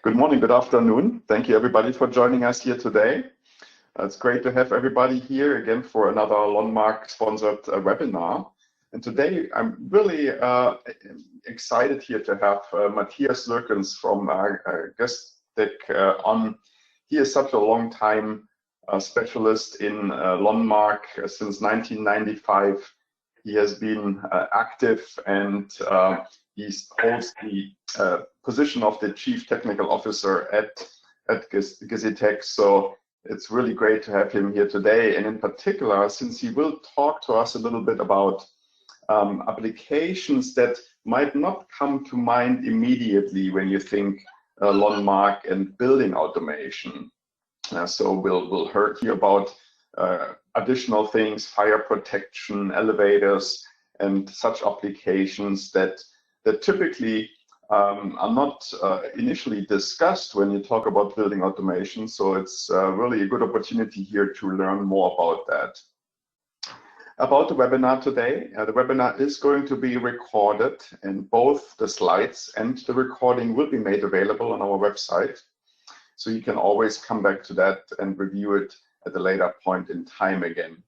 Good morning, good afternoon. Thank you everybody for joining us here today. It's great to have everybody here again for another LON sponsored webinar. And today I'm really excited here to have Matthias Lurkens from Gestec on. He is such a long time specialist in LON since 1995. He has been active and he holds the position of the Chief Technical Officer at Gestec. So it's really great to have him here today. And in particular, since he will talk to us a little bit about applications that might not come to mind immediately when you think LON and building automation. So we'll hear about additional things, fire protection, elevators, and such applications that typically are not initially discussed when you talk about building automation. So it's really a good opportunity here to learn more about that. About the webinar today, the webinar is going to be recorded, and both the slides and the recording will be made available on our website. So you can always come back to that and review it at a later point in time again.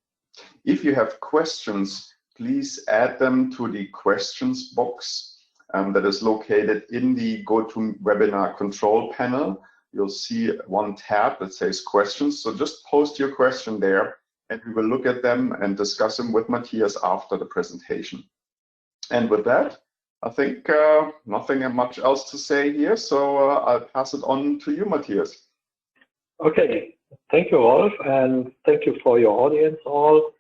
If you have questions, please add them to the questions box that is located in the GoToWebinar control panel. You'll see one tab that says questions. So just post your question there and we will look at them and discuss them with Matthias after the presentation. And with that, I think nothing much else to say here. So I'll pass it on to you, Matthias. Okay, thank you, Rolf, and thank you for your audience all.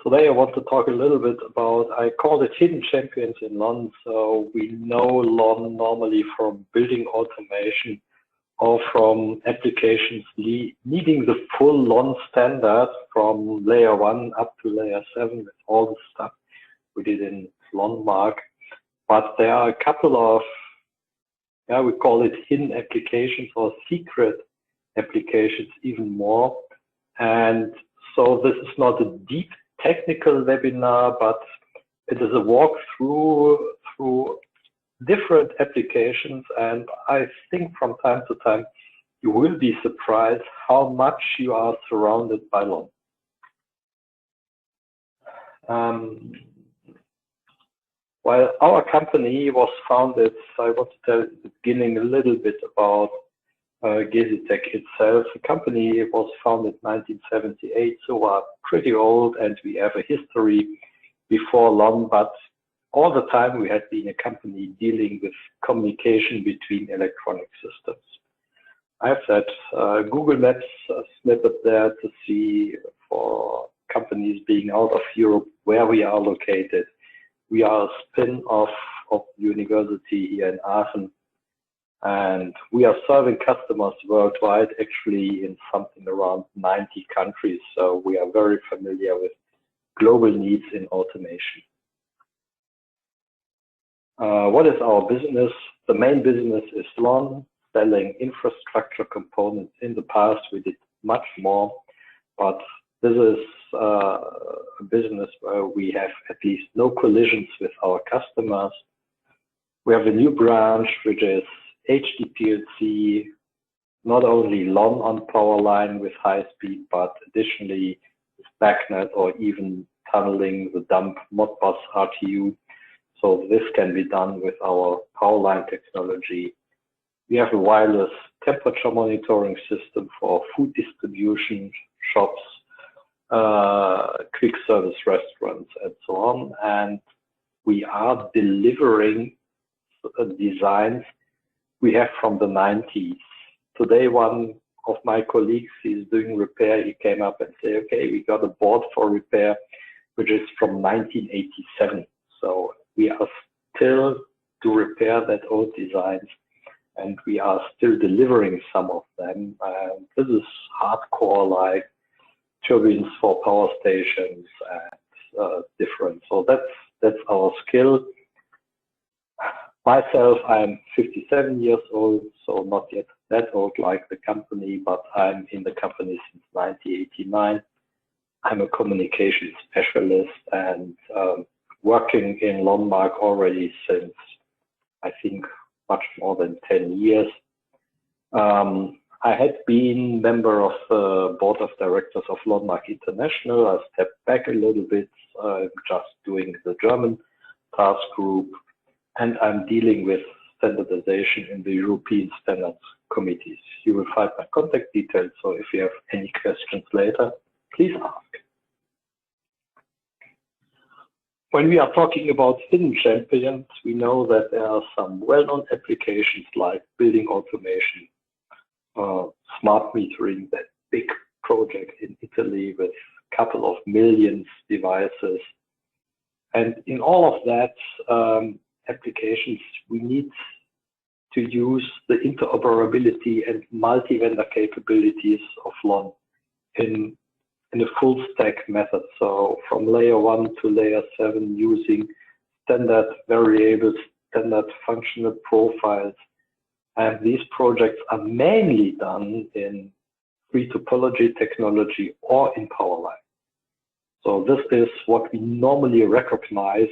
Today I want to talk a little bit about, I call it hidden champions in LON. So we know LON normally from building automation or from applications needing the full LON standard from layer 1 up to layer 7 with all the stuff we did in LON. But there are a couple of, we call it hidden applications or secret applications even more. And so this is not a deep technical webinar, but it is a walk through different applications, and I think from time to time you will be surprised how much you are surrounded by LON. While our company was founded, I want to tell at the beginning a little bit about Gestec itself. The company was founded in 1978, so we're pretty old and we have a history before LON, but all the time we had been a company dealing with communication between electronic systems. I have that Google Maps snippet there to see for companies being out of Europe where we are located. We are a spin-off of the university here in Aachen, and we are serving customers worldwide, actually in something around 90 countries. So we are very familiar with global needs in automation. What is our business? The main business is LON, selling infrastructure components. In the past, we did much more, but this is a business where we have at least no collisions with our customers. We have a new branch, which is HDPLC, not only LON on power line with high speed, but additionally backnet or even tunneling the dump Modbus RTU. So this can be done with our power line technology. We have a wireless temperature monitoring system for food distribution, shops, quick service restaurants, and so on. And we are delivering designs we have from the 90s. Today, one of my colleagues is doing repair. He came up and said, okay, we got a board for repair, which is from 1987. So we are still to repair that old designs, and we are still delivering some of them. This is hardcore, like turbines for power stations and different. So that's our skill. Myself, I'm 57 years old, so not yet that old like the company, but I'm in the company since 1989. I'm a communication specialist and working in LON already since, I think, much more than 10 years. I had been member of the board of directors of LON International. I stepped back a little bit, just doing the German task group, and I'm dealing with standardization in the European standards committees. You will find my contact details, so if you have any questions later, please ask. When we are talking about hidden champions, we know that there are some well-known applications like building automation, smart metering, that big project in Italy with a couple of millions devices. And in all of that applications, we need to use the interoperability and multi-vendor capabilities of LON in a full stack method. So from layer 1 to layer 7, using standard variables, standard functional profiles. And these projects are mainly done in free topology technology or in Powerline. So this is what we normally recognize.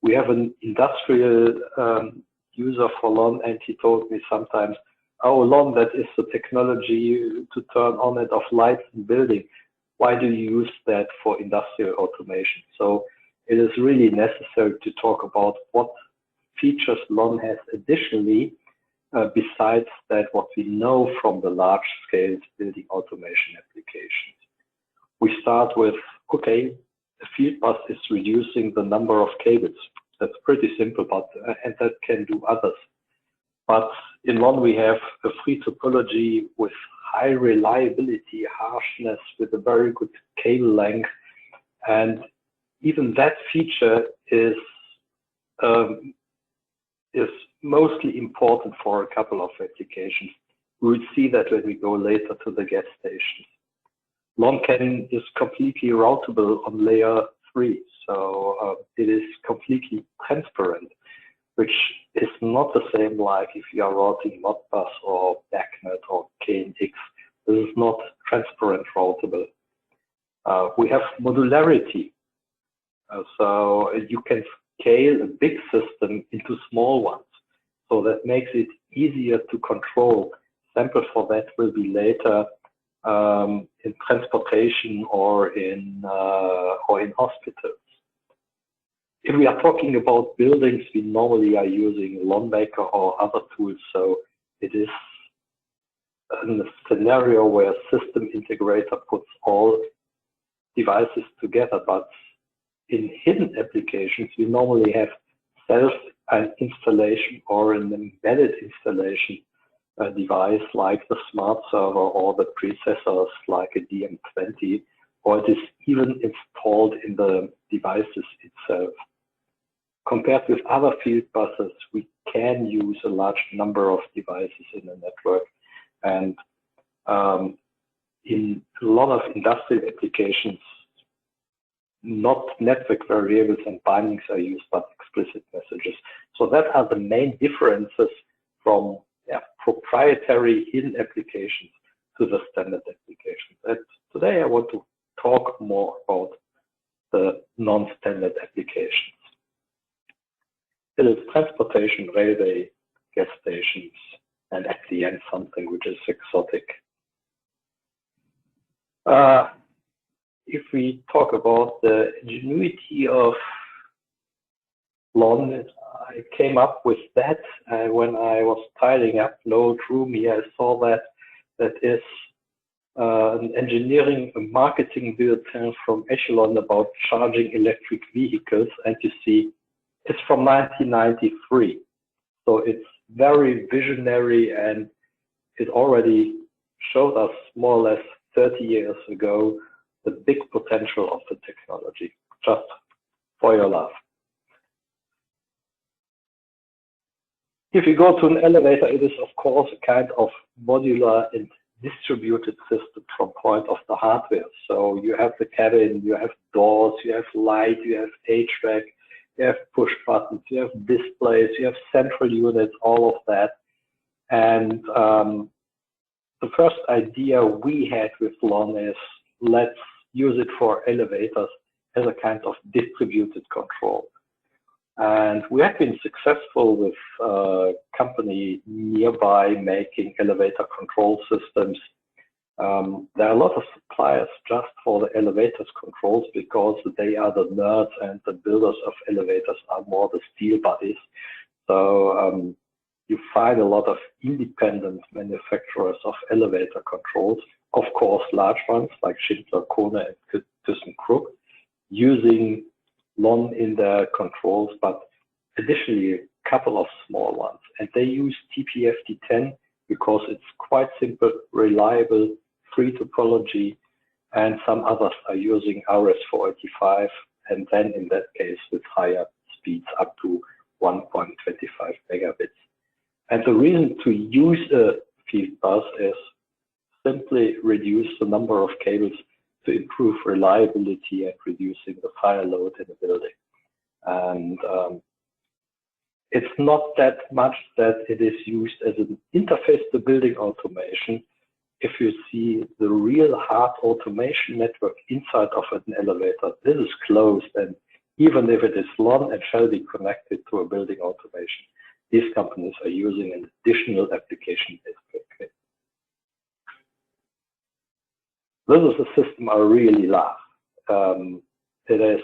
We have an industrial user for LON, and he told me sometimes, oh, LON, that is the technology to turn on and off lights in building. Why do you use that for industrial automation? So it is really necessary to talk about what features LON has additionally, besides that what we know from the large scale building automation applications. We start with, okay, the field bus is reducing the number of cables. That's pretty simple, but and that can do others. But in LON we have a free topology with high reliability, harshness, with a very good cable length, and even that feature is mostly important for a couple of applications. We will see that when we go later to the gas stations. LON is completely routable on layer 3, so it is completely transparent, which is not the same like if you are routing Modbus or BACnet or KNX. This is not transparent routable. We have modularity, so you can scale a big system into small ones. So that makes it easier to control. Sample for that will be later in transportation or in hospitals. If we are talking about buildings, we normally are using LONmaker or other tools. So it is in a scenario where a system integrator puts all devices together, but in hidden applications, we normally have self-installation or an embedded installation device like the smart server or the processors like a DM20, or it is even installed in the devices itself. Compared with other field buses, we can use a large number of devices in a network, and in a lot of industrial applications, not network variables and bindings are used, but explicit messages. So that are the main differences from proprietary hidden applications to the standard applications. And today I want to talk more about the non-standard applications. It is transportation, railway, gas stations, and at the end something which is exotic. If we talk about the ingenuity of LON, I came up with that when I was tidying up an old room here. I saw that is an engineering and marketing bulletin from Echelon about charging electric vehicles, and you see it's from 1993. So it's very visionary, and it already showed us more or less 30 years ago the big potential of the technology, just for your love. If you go to an elevator, it is of course a kind of modular and distributed system from point of the hardware. So you have the cabin, you have doors, you have light, you have HVAC, you have push buttons, you have displays, you have central units, all of that. And the first idea we had with LON is, let's use it for elevators as a kind of distributed control. And we have been successful with a company nearby making elevator control systems. There are a lot of suppliers just for the elevators controls because they are the nerds and the builders of elevators are more the steel bodies. So you find a lot of independent manufacturers of elevator controls, of course, large ones like Schindler, Kone, and ThyssenKrupp, using LON in their controls, but additionally a couple of small ones. And they use TPFD10 because it's quite simple, reliable, free topology, and some others are using RS485, and then in that case with higher speeds up to 1.25 megabits. And the reason to use a field bus is simply reduce the number of cables to improve reliability and reducing the fire load in the building. And it's not that much that it is used as an interface to building automation. If you see the real hard automation network inside of an elevator, this is closed, and even if it is LON and shall be connected to a building automation, these companies are using an additional application. This is a system I really love. It is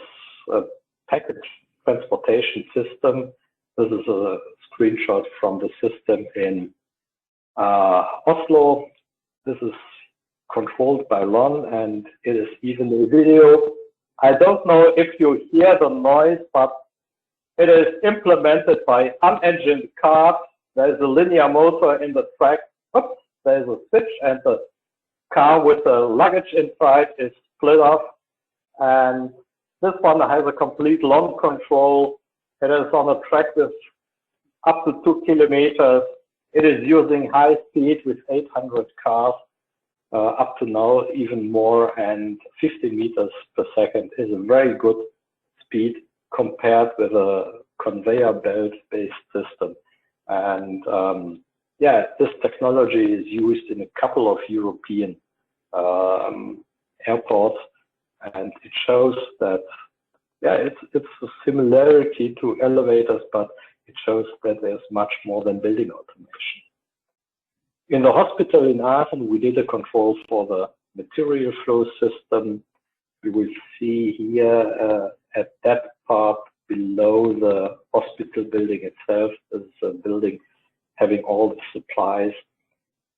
a package transportation system. This is a screenshot from the system in Oslo. This is controlled by LON, and it is even a video. I don't know if you hear the noise, but it is implemented by unengined cars. There's a linear motor in the track. Oops, there's a switch, and the car with the luggage inside is split off. And this one has a complete LON control. It is on a track with up to 2 kilometers. It is using high speed with 800 cars, up to now even more, and 50 meters per second is a very good speed compared with a conveyor belt based system. And yeah, this technology is used in a couple of European airports, and it shows that, yeah, it's a similarity to elevators, but it shows that there's much more than building automation. In the hospital in Aachen, we did a control for the material flow system. You will see here at that part below the hospital building itself, there's a building having all the supplies.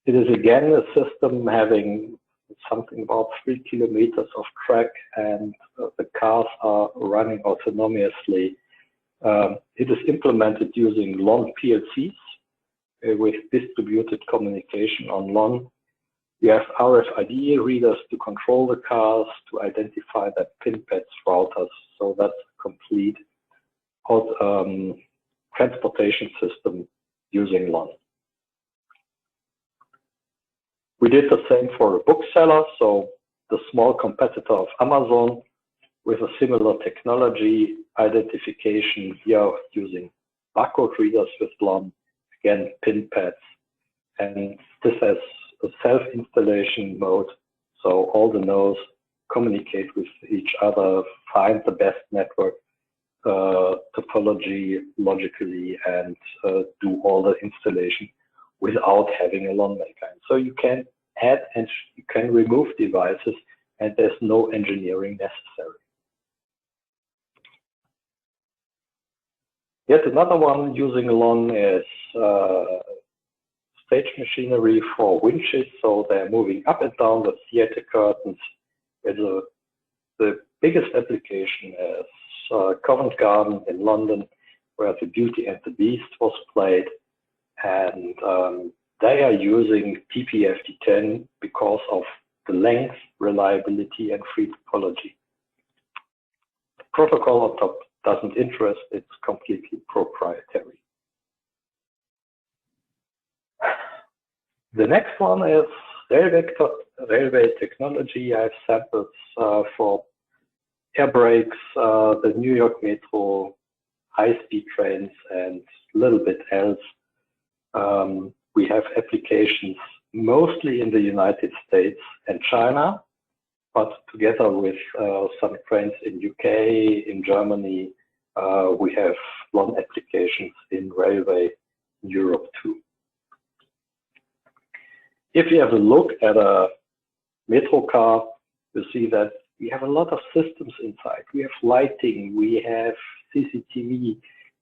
It is again a system having something about 3 kilometers of track, and the cars are running autonomously. It is implemented using LON PLCs with distributed communication on LON. You have RFID readers to control the cars, to identify that pin pads, routers. So that's a complete transportation system using LON. We did the same for a bookseller, so the small competitor of Amazon with a similar technology, identification here using barcode readers with LON, again pin pads, and this has a self-installation mode, so all the nodes communicate with each other, find the best network topology logically, and do all the installation without having a LON maker. So you can add and you can remove devices, and there's no engineering necessary. Yet another one using LON is stage machinery for winches, so they're moving up and down the theater curtains. The biggest application is Covent Garden in London, where the Beauty and the Beast was played, and they are using TPFD10 because of the length, reliability, and free topology. The protocol on top doesn't interest, it's completely proprietary. The next one is railway technology. I have samples for air brakes, the New York Metro, high-speed trains, and a little bit else. We have applications mostly in the United States and China, but together with some trains in UK, in Germany, we have LON applications in railway in Europe too. If you have a look at a metro car, you see that we have a lot of systems inside. We have lighting, we have CCTV,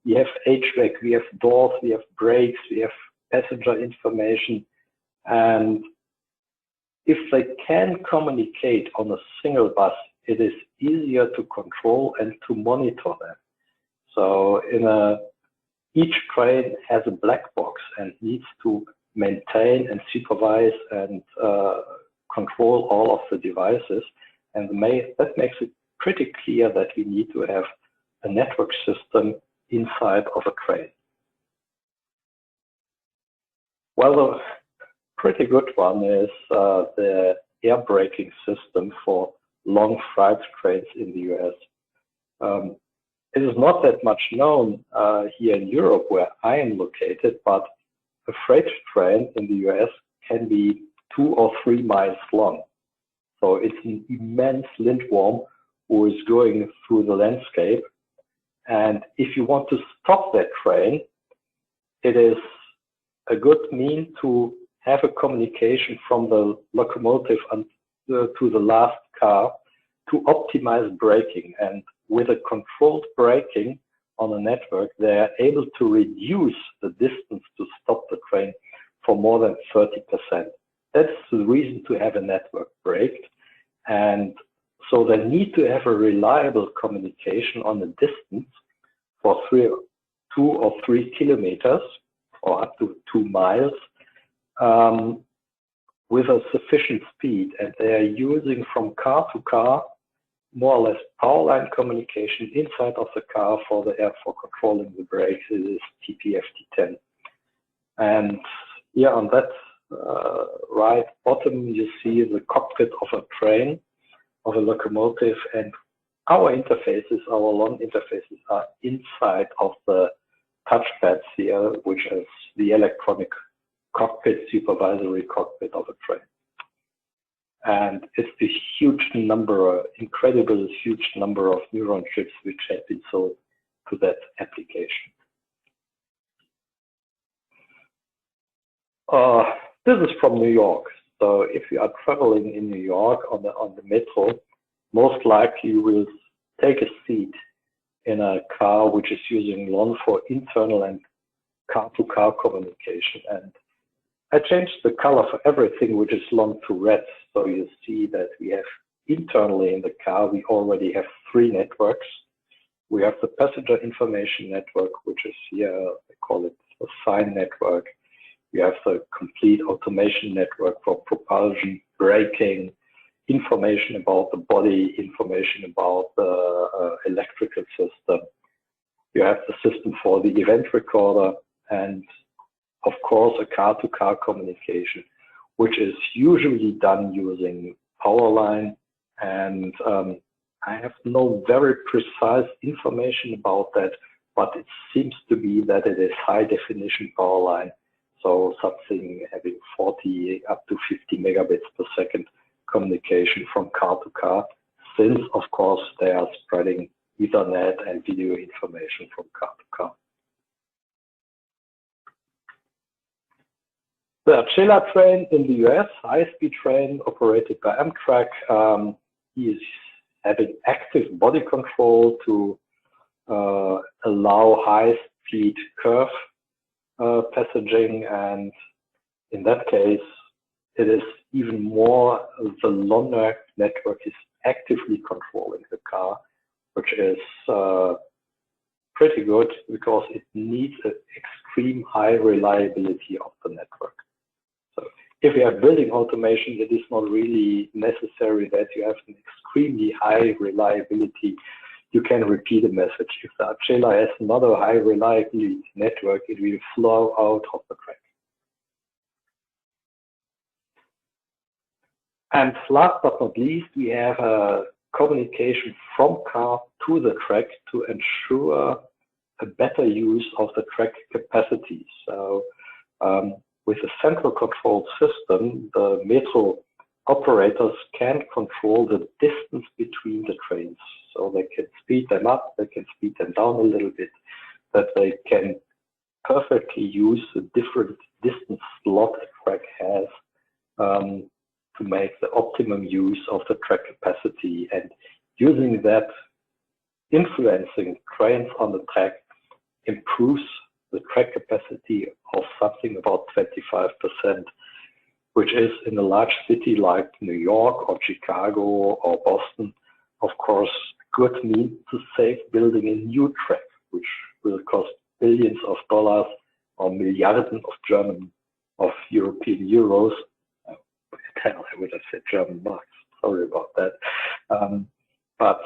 we have HVAC, we have doors, we have brakes, we have passenger information. And if they can communicate on a single bus, it is easier to control and to monitor them. So each train has a black box and needs to maintain and supervise and control all of the devices. And that makes it pretty clear that we need to have a network system inside of a train. Well, the pretty good one is the air braking system for long freight trains in the US. It is not that much known here in Europe where I am located, but a freight train in the US can be 2 or 3 miles long. So it's an immense lindworm who is going through the landscape. And if you want to stop that train, it is a good mean to have a communication from the locomotive to the last car to optimize braking. And with a controlled braking on a network, they are able to reduce the distance to stop the train for more than 30%. That's the reason to have a network braked. And so they need to have a reliable communication on a distance for 2 or 3 kilometers or up to 2 miles with a sufficient speed. And they are using from car to car more or less power line communication inside of the car for controlling the brakes. It is TPFT10. And yeah, on that right bottom, you see the cockpit of a train, of a locomotive, and our interfaces, our LON interfaces are inside of the touchpads here, which is the electronic cockpit, supervisory cockpit of a train. And it's the incredible huge number of neuron chips which have been sold to that application. This is from New York. So if you are traveling in New York on the metro, most likely you will take a seat in a car which is using LON for internal and car-to-car communication. And I changed the color for everything which is LON to red. So you see that we have internally in the car, we already have 3 networks. We have the passenger information network, which is here, they call it a sign network. We have the complete automation network for propulsion, braking, information about the body, information about the electrical system. You have the system for the event recorder, and of course a car-to-car communication, which is usually done using power line. And I have no very precise information about that, but it seems to be that it is high definition power line. So something having 40 up to 50 megabits per second communication from car to car, since of course they are spreading Ethernet and video information from car to car. The Archela train in the US, high-speed train operated by Amtrak, he is having active body control to allow high-speed curve passaging, and in that case, it is even more the LON network is actively controlling the car, which is pretty good because it needs an extreme high reliability of the network. So if you have building automation, it is not really necessary that you have an extremely high reliability. You can repeat a message. If the Archela has another high reliability network, it will flow out of the track. And last but not least, we have a communication from car to the track to ensure a better use of the track capacity. So with a central control system, the metro operators can control the distance between the trains. So they can speed them up, they can speed them down a little bit. that they can perfectly use the different distance slot a track has to make the optimum use of the track capacity, and using that, influencing trains on the track improves the track capacity of something about 25%, which is in a large city like New York or Chicago or Boston, of course, a good means to save building a new track, which will cost billions of dollars or milliarden of European euros. I would have said German marks. Sorry about that. But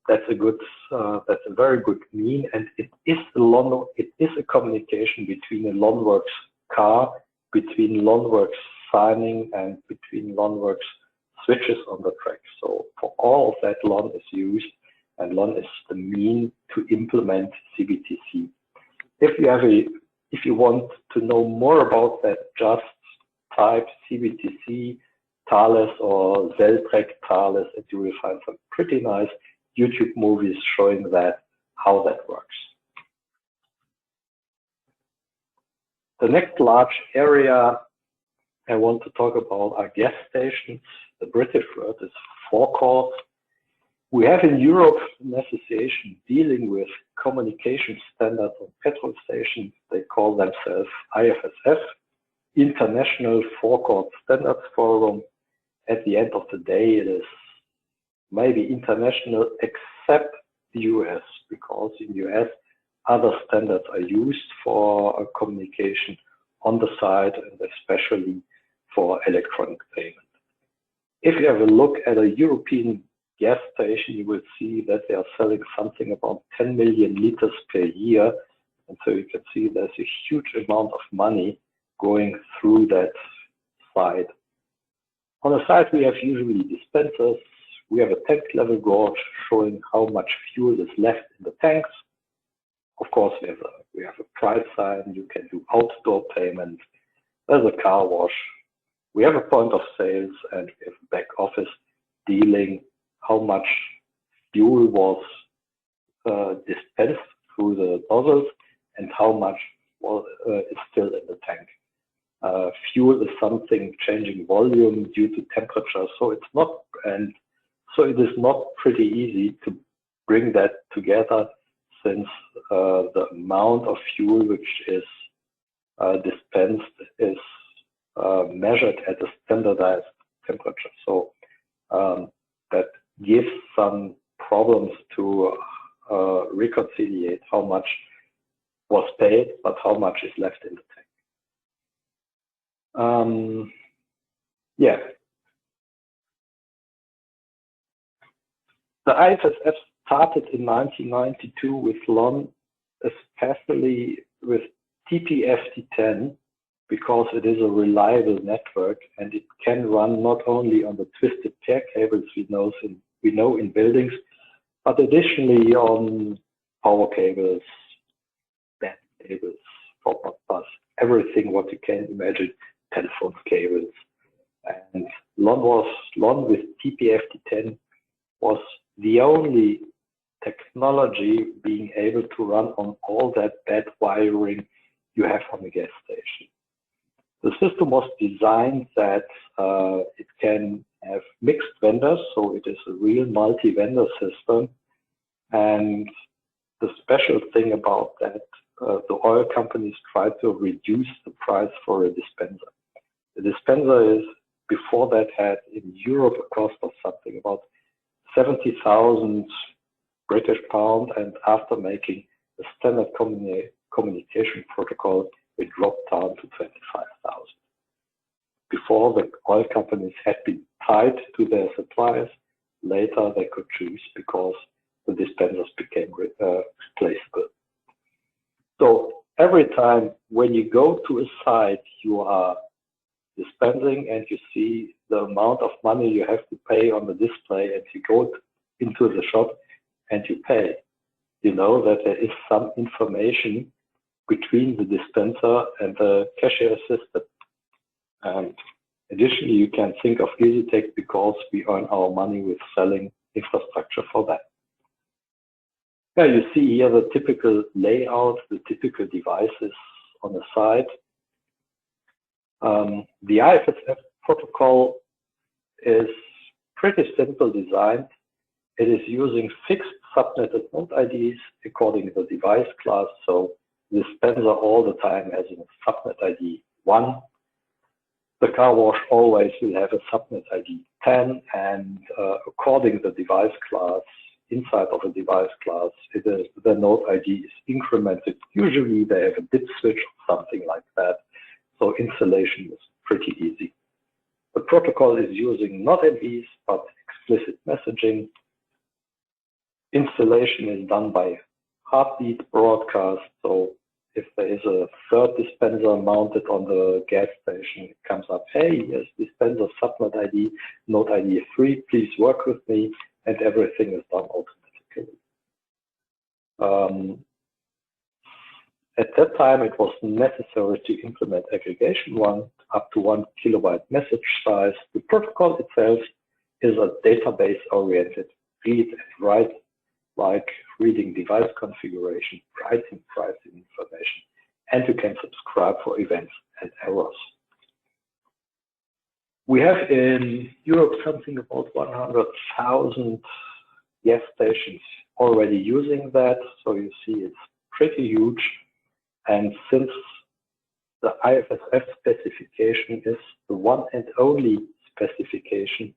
that's a very good mean, and it is a communication between a LONWorks car, between LONWorks signing, and between LONWorks switches on the track. So for all of that, LON is used, and LON is the mean to implement CBTC. If you want to know more about that, just type CBTC Thales or Zeltrek Thales, and you will find some pretty nice YouTube movies showing how that works. The next large area I want to talk about are gas stations. The British word is forecourts. We have in Europe an association dealing with communication standards on petrol stations. They call themselves IFSF, International Forecourt Standards Forum. At the end of the day, it is maybe international except the US, because in the US, other standards are used for communication on the side, and especially for electronic payment. If you have a look at a European gas station, you will see that they are selling something about 10 million liters per year. And so you can see there's a huge amount of money going through that side. On the side, we have usually dispensers. We have a tank level gauge showing how much fuel is left in the tanks. Of course, we have a price sign. You can do outdoor payment. There's a car wash. We have a point of sales, and we have a back office dealing how much fuel was dispensed through the nozzles and how much is still in the tank. Fuel is something changing volume due to temperature, so it is not pretty easy to bring that together, since the amount of fuel which is dispensed is measured at a standardized temperature. So that gives some problems to reconciliate how much was paid, but how much is left in the tank. Yeah. The IFSF started in 1992 with LON, especially with TPFT10, because it is a reliable network and it can run not only on the twisted pair cables we know in buildings, but additionally on power cables, band cables, for bus, everything what you can imagine, telephone cables. And LON with TPFT10 was the only technology being able to run on all that bad wiring you have on a gas station. The system was designed that it can have mixed vendors, so it is a real multi-vendor system. And the special thing about that, the oil companies try to reduce the price for a dispenser. The dispenser is, before that, had in Europe a cost of something about 70,000 British pounds, and after making a standard communication protocol, it dropped down to 25,000. Before, the oil companies had been tied to their suppliers. Later, they could choose because the dispensers became replaceable. So every time when you go to a site, you are dispensing and you see the amount of money you have to pay on the display, and you go into the shop and you pay. You know that there is some information between the dispenser and the cashier system. And additionally, you can think of EasyTech because we earn our money with selling infrastructure for that. Yeah, you see here the typical layout, the typical devices on the side. The IFSF protocol is pretty simple designed. It is using fixed subnetted node IDs according to the device class. So the dispenser all the time has a subnet ID 1. The car wash always will have a subnet ID 10, and according to the device class, inside of a device class, the node ID is incremented. Usually they have a dip switch or something like that. So installation is pretty easy. The protocol is using not MVs, but explicit messaging. Installation is done by heartbeat broadcast. So if there is a third dispenser mounted on the gas station, it comes up, hey, yes, dispenser subnet ID, node ID 3, please work with me, and everything is done automatically. At that time, it was necessary to implement aggregation up to 1 kilobyte message size. The protocol itself is a database-oriented read and write, like reading device configuration, writing pricing information, and you can subscribe for events and errors. We have in Europe something about 100,000 gas stations already using that, so you see it's pretty huge. And since the IFSF specification is the one and only specification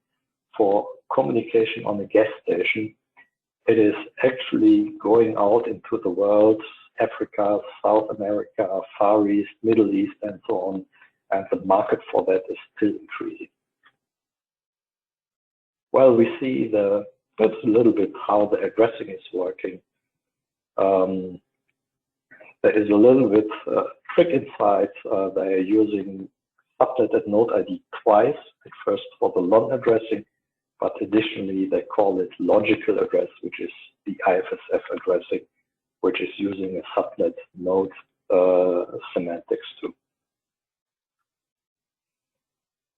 for communication on a gas station, it is actually going out into the world, Africa, South America, Far East, Middle East, and so on. And the market for that is still increasing. Well, we see that's a little bit how the addressing is working. There is a little bit trick inside. They are using subnetted node ID twice, at first for the LON addressing, but additionally they call it logical address, which is the IFSF addressing, which is using a subnet node semantics too.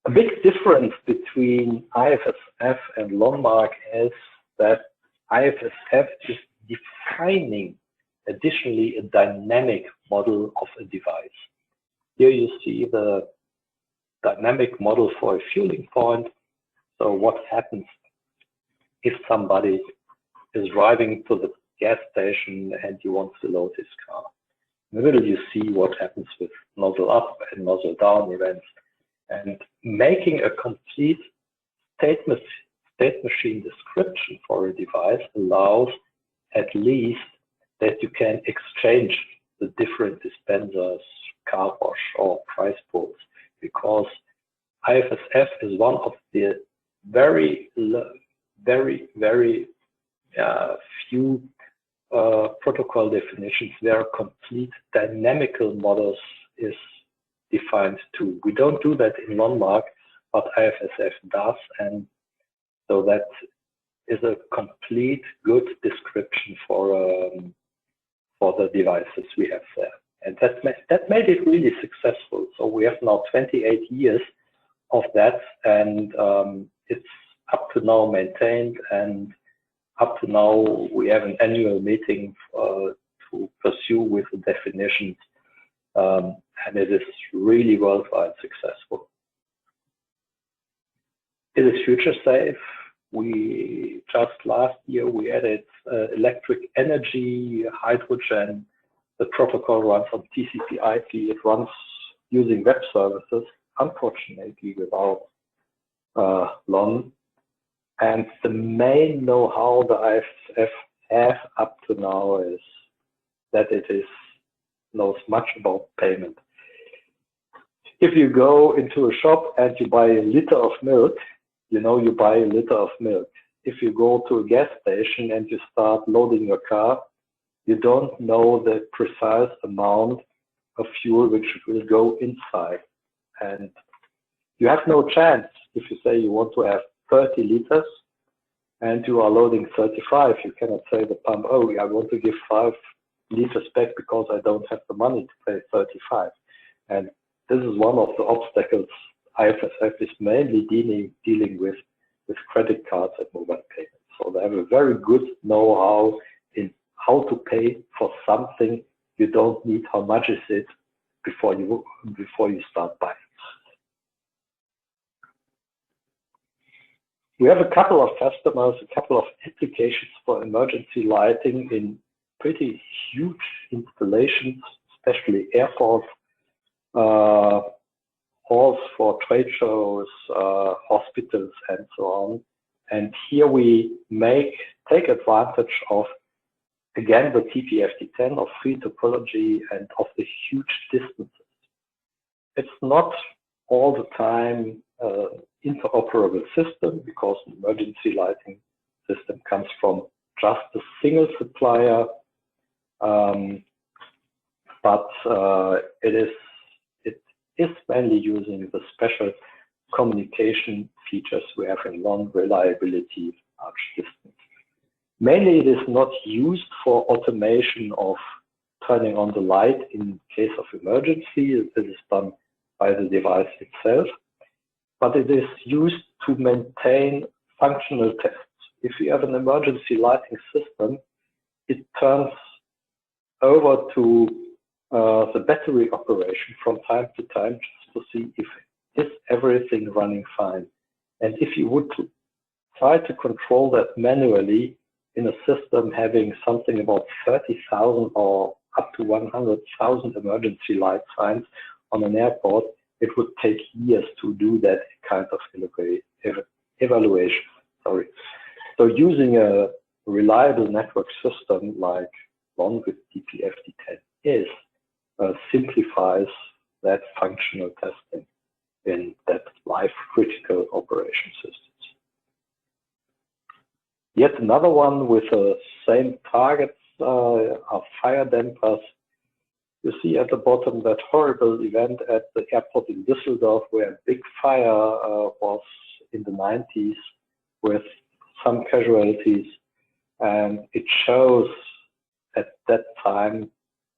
A big difference between IFSF and LON is that IFSF is defining additionally a dynamic model of a device. Here you see the dynamic model for a fueling point. So what happens if somebody is driving to the gas station and he wants to load his car? In the middle you see what happens with nozzle up and nozzle down events. And making a complete state machine description for a device allows at least that you can exchange the different dispensers, car wash, or price pools, because IFSF is one of the very few protocol definitions where complete dynamical models is defined too. We don't do that in non-mark, but IFSF does, and so that is a complete good description for the devices we have there. And that made it really successful. So we have now 28 years of that, and it's up to now maintained, and up to now we have an annual meeting to pursue with the definitions, and it is really worldwide successful. It is future safe. We just last year we added electric energy, hydrogen. The protocol runs on TCP/IP. It runs using web services, unfortunately without LON. And the main know-how the IFSF have up to now is that it knows much about payment. If you go into a shop and you buy a liter of milk, you know you buy a liter of milk. If you go to a gas station and you start loading your car, you don't know the precise amount of fuel which will go inside. And you have no chance if you say you want to have 30 liters and you are loading 35. You cannot say the pump, oh, I want to give 5 liters back because I don't have the money to pay 35. And this is one of the obstacles IFSF is mainly dealing with credit cards and mobile payments. So they have a very good know-how in how to pay for something you don't need. How much is it before you start buying? We have a couple of customers, a couple of applications for emergency lighting in pretty huge installations, especially airports, halls for trade shows, hospitals, and so on. And here we take advantage of, again, the TPFD10 of free topology and of the huge distances. It's not all the time interoperable system, because the emergency lighting system comes from just a single supplier, but it is mainly using the special communication features we have in LON: reliability, large distance. Mainly it is not used for automation of turning on the light in case of emergency. This is done by the device itself, but it is used to maintain functional tests. If you have an emergency lighting system, it turns over to the battery operation from time to time, just to see if is everything running fine. And if you would try to control that manually in a system having something about 30,000 or up to 100,000 emergency light signs on an airport, it would take years to do that kind of evaluation. Sorry. So using a reliable network system like LON with TPFD10 simplifies that functional testing in that life-critical operation systems. Yet another one with the same targets are fire dampers. You see at the bottom that horrible event at the airport in Düsseldorf, where a big fire was in the 90s with some casualties. And it shows at that time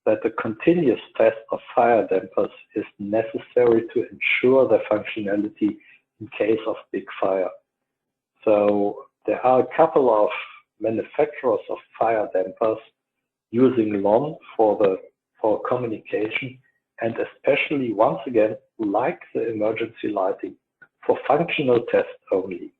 that the continuous test of fire dampers is necessary to ensure the functionality in case of big fire. So there are a couple of manufacturers of fire dampers using LON for communication, and especially, once again, like the emergency lighting, for functional test only.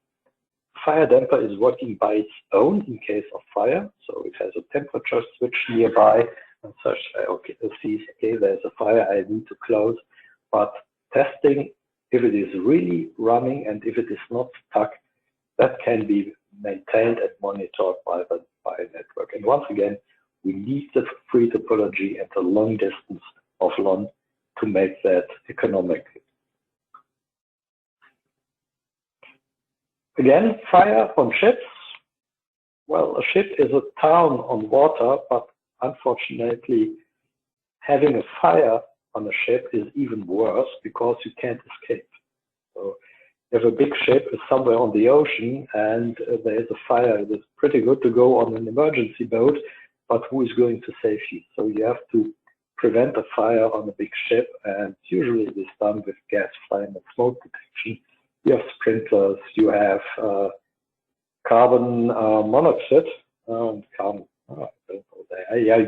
Fire damper is working by its own in case of fire, so it has a temperature switch nearby, and such, okay, it sees, okay, there's a fire, I need to close. But testing, if it is really running and if it is not stuck, that can be maintained and monitored by a network. And once again, we need the free topology and the long distance of LON to make that economic. Again, fire on ships. Well, a ship is a town on water, but unfortunately, having a fire on a ship is even worse because you can't escape. So if a big ship is somewhere on the ocean and there is a fire, it is pretty good to go on an emergency boat, but who is going to save you? So you have to prevent a fire on a big ship, and usually it is done with gas, flame, and smoke detection. You have sprinklers, you have carbon monoxide, you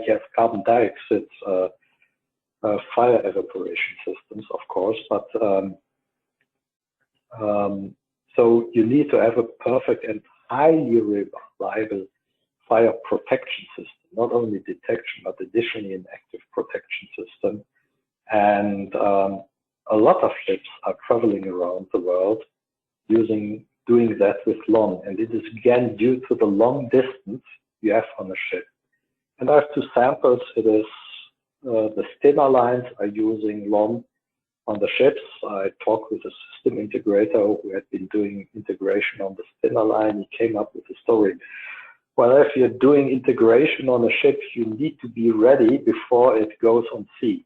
have carbon dioxide fire evaporation systems, of course, but so you need to have a perfect and highly reliable fire protection system, not only detection, but additionally an active protection system. And a lot of ships are traveling around the world doing that with LON, and it is again due to the long distance you have on a ship. And I have two samples. It is the Stena lines are using LON on the ships. I talked with a system integrator who had been doing integration on the Stena line. He came up with a story. Well, if you're doing integration on a ship, you need to be ready before it goes on sea.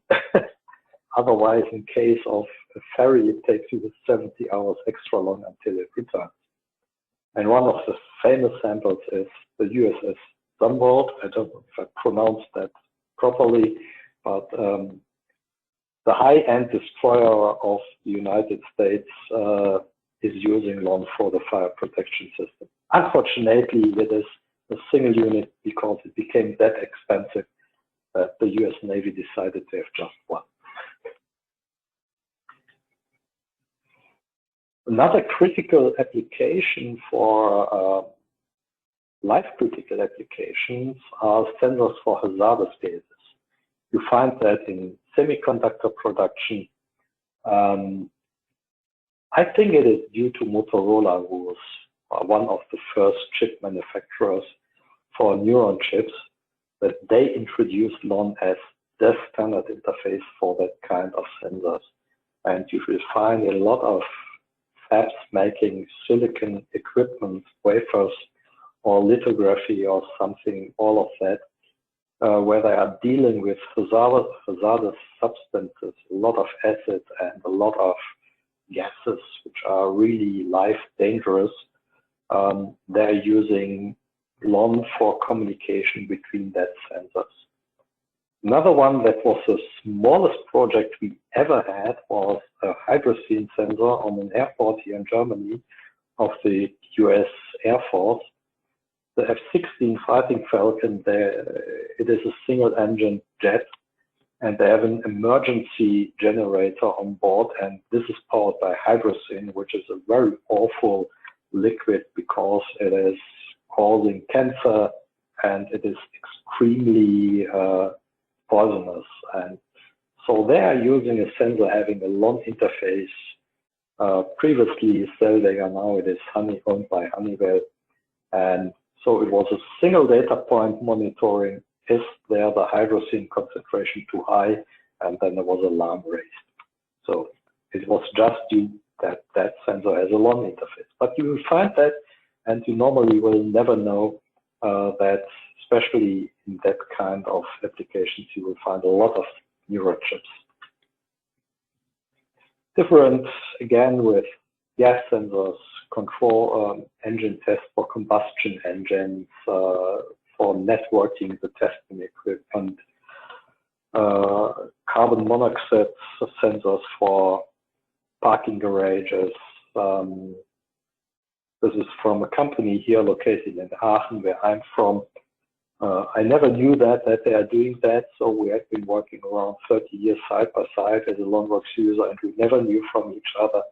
Otherwise, in case of a ferry, it takes you 70 hours extra long until it returns. And one of the famous samples is the USS Zumwalt. I don't know if I pronounced that properly, but the high-end destroyer of the United States is using LON for the fire protection system. Unfortunately, it is a single unit because it became that expensive that the US Navy decided to have just one. Another critical application for life-critical applications are sensors for hazardous gases. You find that in semiconductor production. I think it is due to Motorola, who was one of the first chip manufacturers for neuron chips, that they introduced LON as the standard interface for that kind of sensors. And you will find a lot of fabs making silicon equipment, wafers, or lithography or something, all of that, where they are dealing with hazardous substances, a lot of acid and a lot of gases, which are really life dangerous. They're using LON for communication between that sensors. Another one that was the smallest project we ever had was a hydrazine sensor on an airport here in Germany of the US Air Force. The F-16 Fighting Falcon, it is a single engine jet, and they have an emergency generator on board, and this is powered by hydrazine, which is a very awful liquid because it is causing cancer and it is extremely poisonous. And so they are using a sensor having a LON interface. Previously Cellweger, now it is owned by Honeywell. And so it was a single data point monitoring. Is there the hydrazine concentration too high? And then there was an alarm raised. So it was just due that that sensor has a LON interface. But you will find that, and you normally will never know that, especially in that kind of applications, you will find a lot of neural chips. Different, again, with gas sensors, control engine test for combustion engines, for networking the testing equipment, carbon monoxide sensors for parking garages. This is from a company here located in Aachen, where I'm from. I never knew that they are doing that, so we have been working around 30 years side by side as a LONWorks user, and we never knew from each other,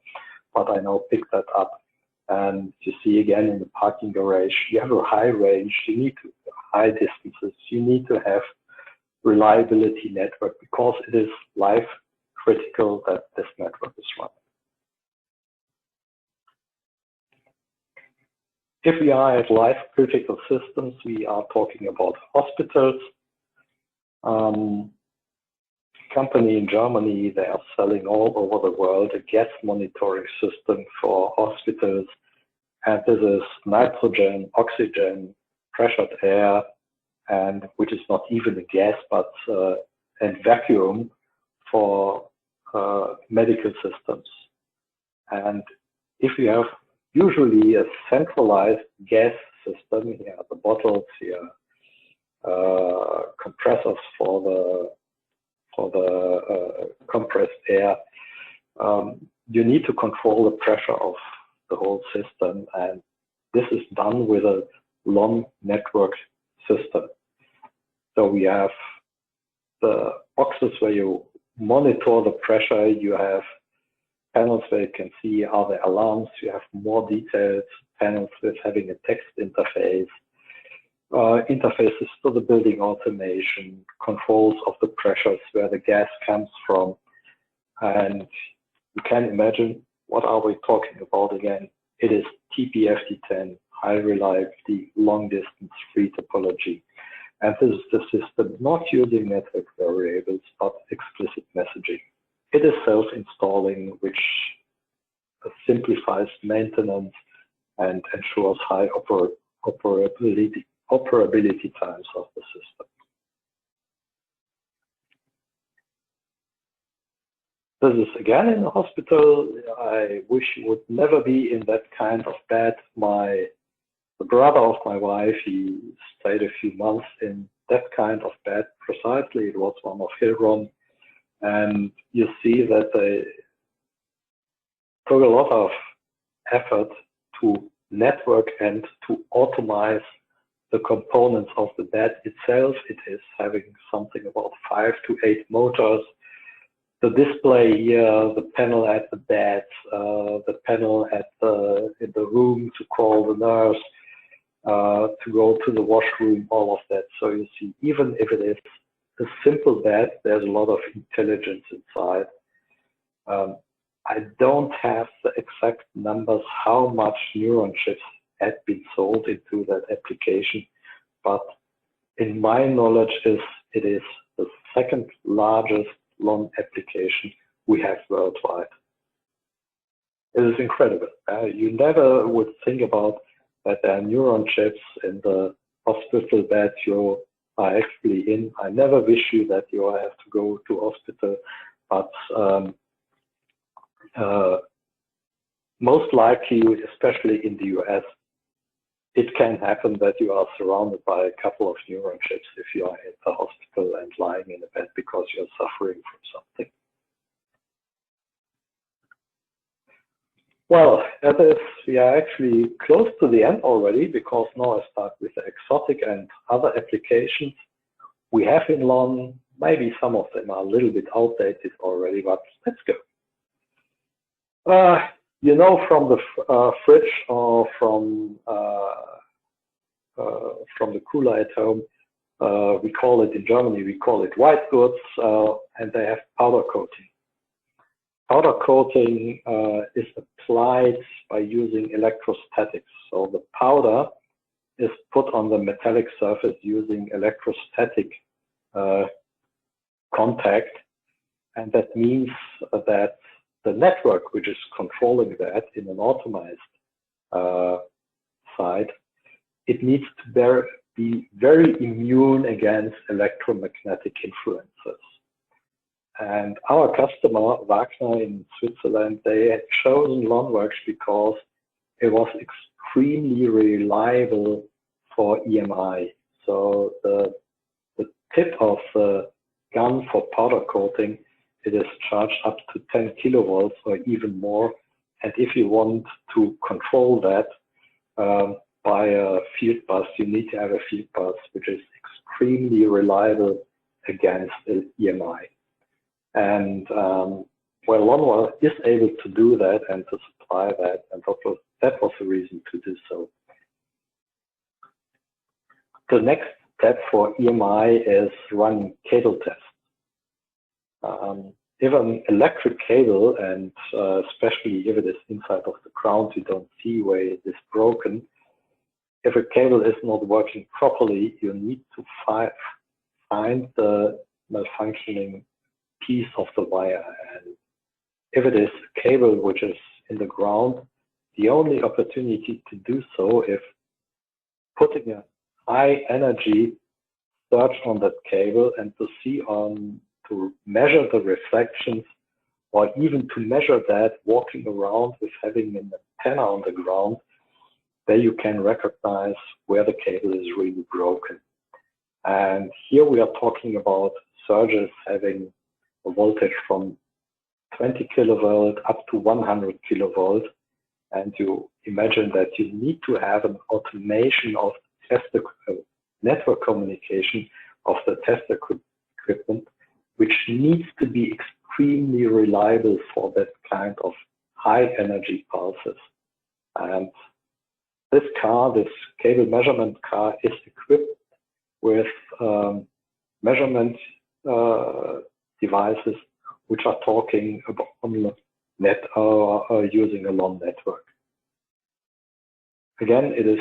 but I now picked that up. And you see again in the parking garage, you have a high range, you need to high distances, you need to have reliability network because it is life critical that this network is running. If we are at life critical systems, we are talking about hospitals. Company in Germany, they are selling all over the world a gas monitoring system for hospitals. And this is nitrogen, oxygen, pressured air, and which is not even a gas, but and vacuum for medical systems. And if you have usually a centralized gas system, here are the bottles, here compressors for the compressed air, you need to control the pressure of the whole system, and this is done with a LON network system. So we have the boxes where you monitor the pressure, you have panels where you can see are there alarms, you have more detailed panels with having a text interface, interfaces to the building automation, controls of the pressures where the gas comes from. And you can imagine, what are we talking about again? It is TP-FD10, high reliability, long distance, free topology. And this is the system not using network variables, but explicit messaging. It is self-installing, which simplifies maintenance and ensures high operability times of the system. This is again in a hospital. I wish it would never be in that kind of bed. The brother of my wife, he stayed a few months in that kind of bed precisely. It was one of Hilron. And you see that they took a lot of effort to network and to automate the components of the bed itself. It is having something about 5 to 8 motors. The display here, the panel at the bed, the panel at in the room to call the nurse, to go to the washroom, all of that. So you see, even if it is a simple bed, there's a lot of intelligence inside. I don't have the exact numbers how much neuron chips had been sold into that application, but in my knowledge it is the second largest LON application we have worldwide. It is incredible. You never would think about that there are neuron chips in the hospital bed you are actually in. I never wish you that you have to go to hospital, but most likely, especially in the US, it can happen that you are surrounded by a couple of neuron chips if you are at the hospital and lying in a bed because you're suffering from something. Well, we are actually close to the end already, because now I start with the exotic and other applications we have in LON. Maybe some of them are a little bit outdated already, but let's go. You know, from the fridge or from the cooler at home, we call it in Germany, we call it white goods, and they have powder coating. Powder coating is applied by using electrostatics. So the powder is put on the metallic surface using electrostatic contact, and that means that the network which is controlling that in an automized side, it needs to be very immune against electromagnetic influences. And our customer, Wagner in Switzerland, they had chosen LONWorks because it was extremely reliable for EMI. So the tip of the gun for powder coating, it is charged up to 10 kilovolts or even more. And if you want to control that by a field bus, you need to have a field bus which is extremely reliable against EMI. And well, LON is able to do that and to supply that, and that was the reason to do so. The next step for EMI is running cable tests. If an electric cable, and especially if it is inside of the ground, you don't see where it is broken. If a cable is not working properly, you need to find the malfunctioning piece of the wire. And if it is a cable which is in the ground, the only opportunity to do so is putting a high energy search on that cable and to measure the reflections, or even to measure that walking around with having an antenna on the ground. There you can recognize where the cable is really broken. And here we are talking about surges having a voltage from 20 kilovolt up to 100 kilovolt. And you imagine that you need to have an automation of tester network communication of the tester equipment, which needs to be extremely reliable for that kind of high energy pulses. And this cable measurement car is equipped with measurement devices which are talking about on net using a LON network. Again, this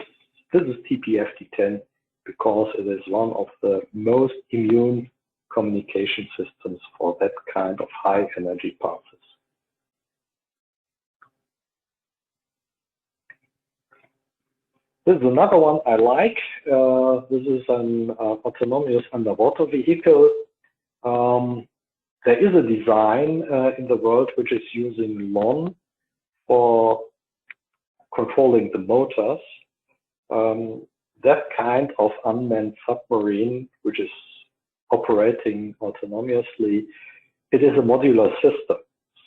is TP-FT10 because it is one of the most immune communication systems for that kind of high energy pulses. This is another one I like. This is an autonomous underwater vehicle. There is a design in the world which is using LON for controlling the motors. That kind of unmanned submarine, which is operating autonomously, it is a modular system.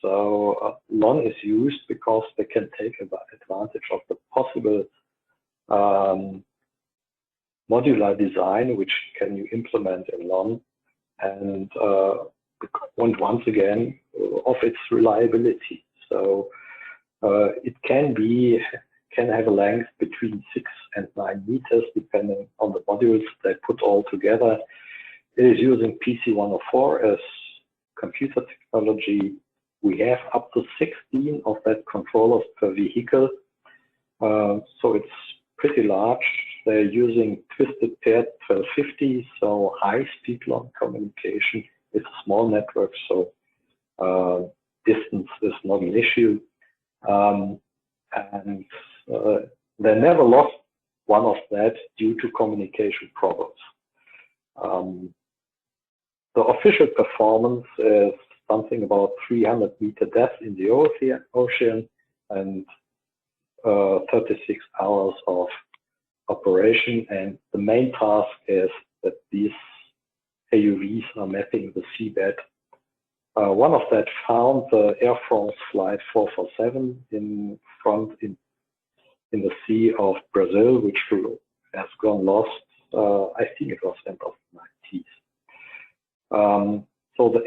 So LON is used because they can take advantage of the possible modular design, which can you implement in LON, and once again of its reliability. So it can have a length between 6 and 9 meters, depending on the modules they put all together. It is using PC104 as computer technology. We have up to 16 of that controllers per vehicle, so it's pretty large. They're using twisted paired 1250, so high-speed LON communication. It's a small network, so distance is not an issue. And they never lost one of that due to communication problems. The official performance is something about 300-meter depth in the ocean and 36 hours of operation. And the main task is that these AUVs are mapping the seabed. One of that found the Air France flight 447 in the Sea of Brazil, which has gone lost. I think it was end of the 90s. So the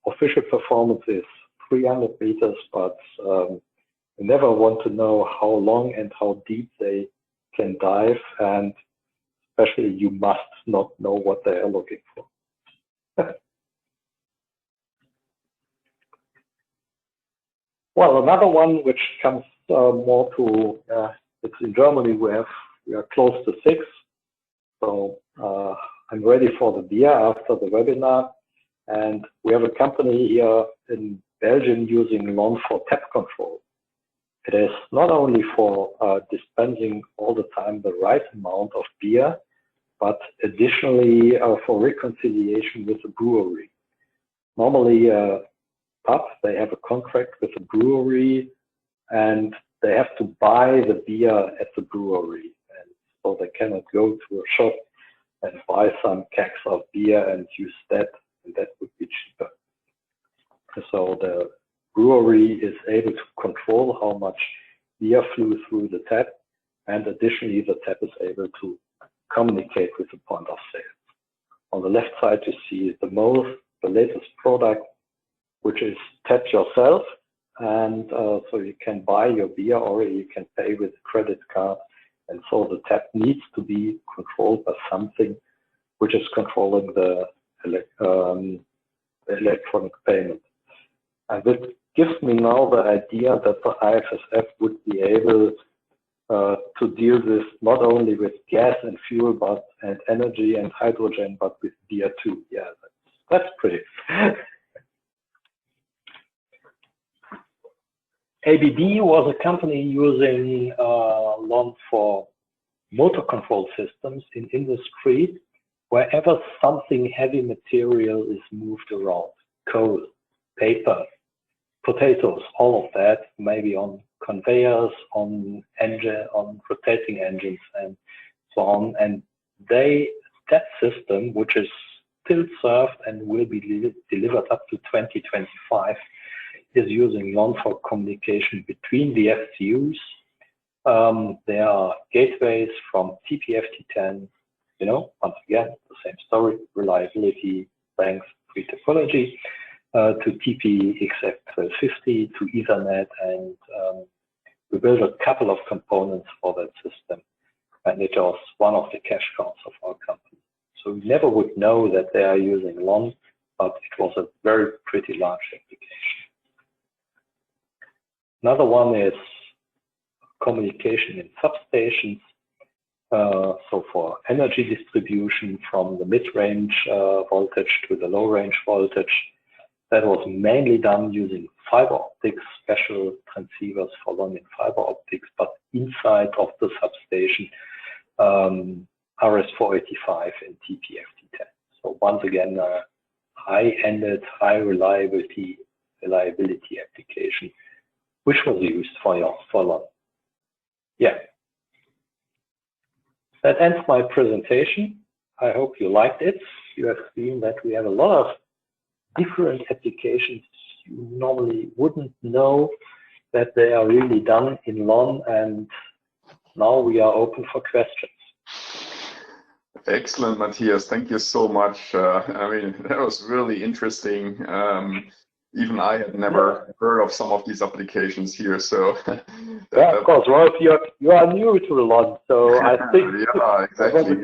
official performance is 300 meters, but you never want to know how long and how deep they can dive, and especially you must not know what they are looking for. Well, another one which comes more to, it's in Germany, we are close to 6. So I'm ready for the beer after the webinar. And we have a company here in Belgium using LON for tap control. It is not only for dispensing all the time the right amount of beer, but additionally for reconciliation with the brewery. Normally, pub, they have a contract with the brewery and they have to buy the beer at the brewery. And so they cannot go to a shop and buy some kegs of beer and use that, and that would be cheaper. So the brewery is able to control how much beer flew through the tap, and additionally the tap is able to communicate with the point of sale. On the left side you see the latest product, which is tap yourself, and so you can buy your beer or you can pay with a credit card, and so the tap needs to be controlled by something which is controlling the electronic payment. And it gives me now the idea that the IFSF would be able to deal with not only with gas and fuel, but and energy and hydrogen, but with beer too. Yeah, that's pretty. ABB was a company using LON for motor control systems in industry, wherever something heavy material is moved around, coal, paper, potatoes, all of that, maybe on conveyors, on rotating engines and so on. And that system, which is still served and will be delivered up to 2025, is using LON for communication between the FCUs. There are gateways from TP-FT10, once again, the same story, reliability, length, free topology, to TP-XF1250, to Ethernet, and we built a couple of components for that system, and it was one of the cash cows of our company. So we never would know that they are using LON, but it was a very pretty large application. Another one is communication in substations. So for energy distribution from the mid-range voltage to the low-range voltage, that was mainly done using fiber optics, special transceivers for LON in fiber optics, but inside of the substation, RS485 and TP-FT10. So once again, high-ended, high reliability application, which was used for LON. Yeah. That ends my presentation. I hope you liked it. You have seen that we have a lot of different applications you normally wouldn't know that they are really done in LON, and now we are open for questions. Excellent, Matthias. Thank you so much. I mean, that was really interesting. Even I had never heard of some of these applications here. So, of course, Rolf, you are new to LON, so I think yeah, exactly.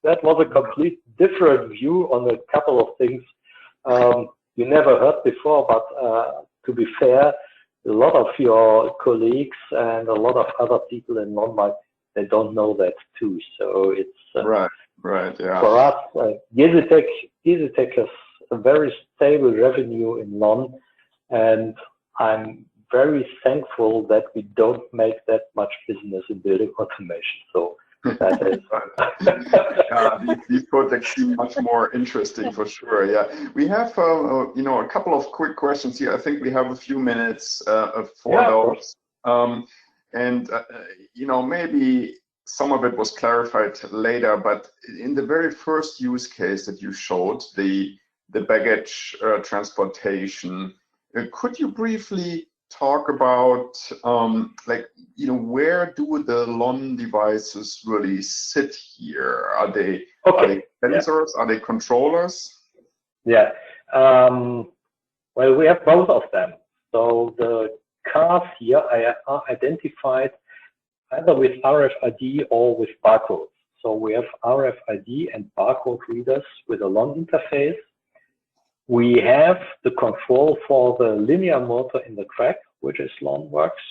that was a complete different view on a couple of things you never heard before. But to be fair, a lot of your colleagues and a lot of other people in LON, they don't know that too. So it's right, yeah. For us, EasyTech has a very stable revenue in LON, and I'm very thankful that we don't make that much business in building automation. So that is these projects seem much more interesting for sure. Yeah, we have a couple of quick questions here. I think we have a few minutes for those. Maybe some of it was clarified later, but in the very first use case that you showed, the baggage transportation, could you briefly talk about where do the LON devices really sit here? Are they sensors? Are they controllers? Yeah. Well, we have both of them. So the cars here are identified either with RFID or with barcodes. So we have RFID and barcode readers with a LON interface. We have the control for the linear motor in the track, which is LON works,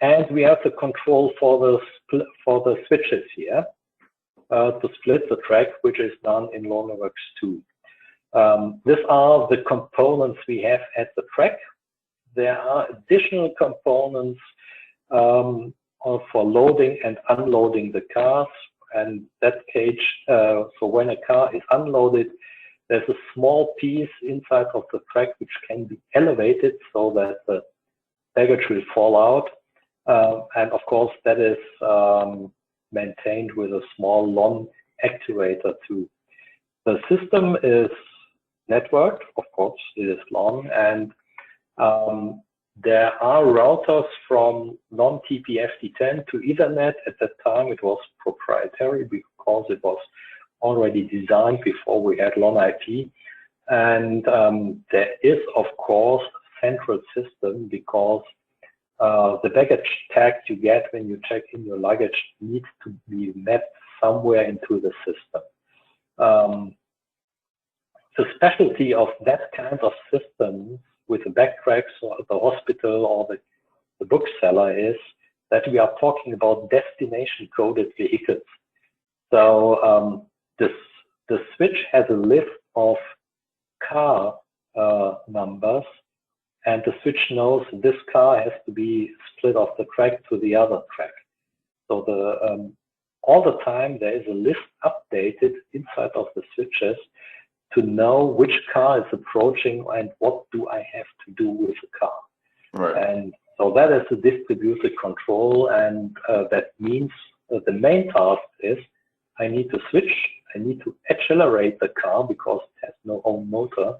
and we have the control for the switches here to split the track, which is done in LON works too. These are the components we have at the track. There are additional components for loading and unloading the cars, and that cage. So when a car is unloaded, there's a small piece inside of the track which can be elevated so that the baggage will fall out. And of course, that is maintained with a small LON actuator too. The system is networked, of course, it is LON, and there are routers from non-TP-FD10 to Ethernet. At that time, it was proprietary because it was already designed before we had LON IP. And there is, of course, a central system because the baggage tag you get when you check in your luggage needs to be mapped somewhere into the system. The specialty of that kind of system with the backtracks or the hospital or the bookseller is that we are talking about destination coded vehicles. So the switch has a list of car numbers, and the switch knows this car has to be split off the track to the other track. So all the time there is a list updated inside of the switches to know which car is approaching and what do I have to do with the car. Right. And so that is a distributed control, and that means the main task is I need to switch, I need to accelerate the car because it has no own motor,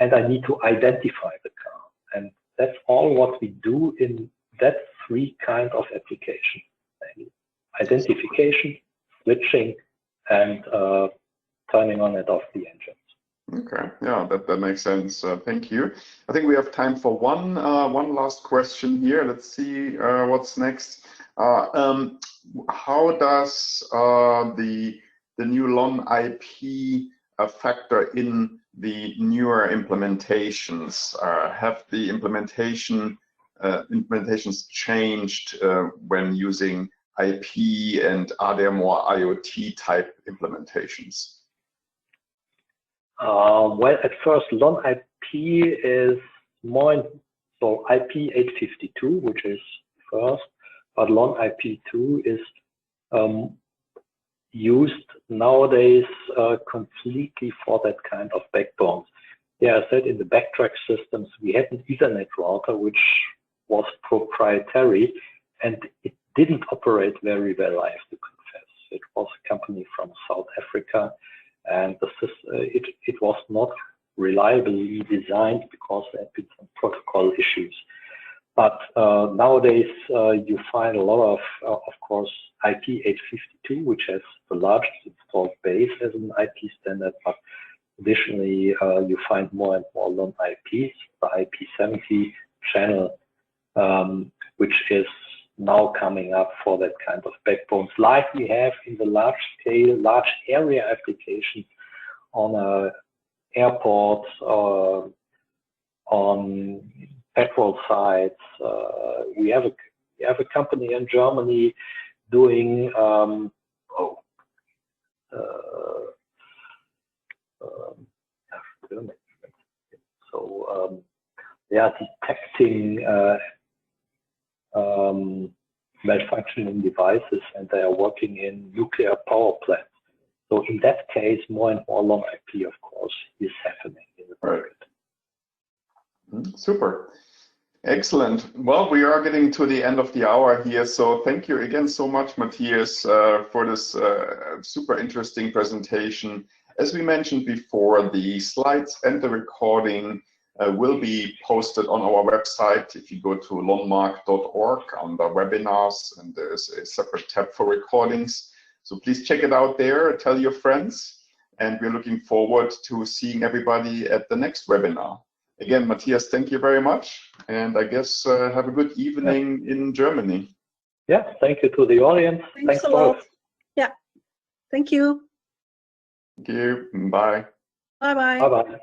and I need to identify the car. And that's all what we do in that three kind of application: identification, switching, and turning on and off the engines. Okay, yeah, that makes sense. Thank you. I think we have time for one last question here. Let's see what's next. How does the new LON IP factor in the newer implementations? Have the implementations changed when using IP, and are there more IoT type implementations? Well, at first, LON IP is more, so IP 852, which is first, but LON IP2 is used nowadays completely for that kind of backbones. Yeah, I said in the backtrack systems, we had an Ethernet router, which was proprietary, and it didn't operate very well, I have to confess. It was a company from South Africa, and it was not reliably designed because there had been some protocol issues. But nowadays, you find a lot of course, IP852, which has the largest installed base as an IP standard. But additionally, you find more and more LON IPs, the IP70 channel, which is now coming up for that kind of backbones, like we have in the large scale, large area applications on airports, on petrol sites. We have a company in Germany doing they are detecting malfunctioning devices, and they are working in nuclear power plants. So in that case, more and more LON IP, of course, is happening in the market. Super. Excellent. Well, we are getting to the end of the hour here, so thank you again so much, Matthias, for this super interesting presentation. As we mentioned before, the slides and the recording will be posted on our website. If you go to lonmark.org under webinars, and there's a separate tab for recordings. So please check it out there, tell your friends, and we're looking forward to seeing everybody at the next webinar. Again, Matthias, thank you very much, and I guess have a good evening in Germany. Yeah, thank you to the audience. Thanks a lot. Both. Yeah, thank you. Thank you. Bye. Bye-bye. Bye-bye.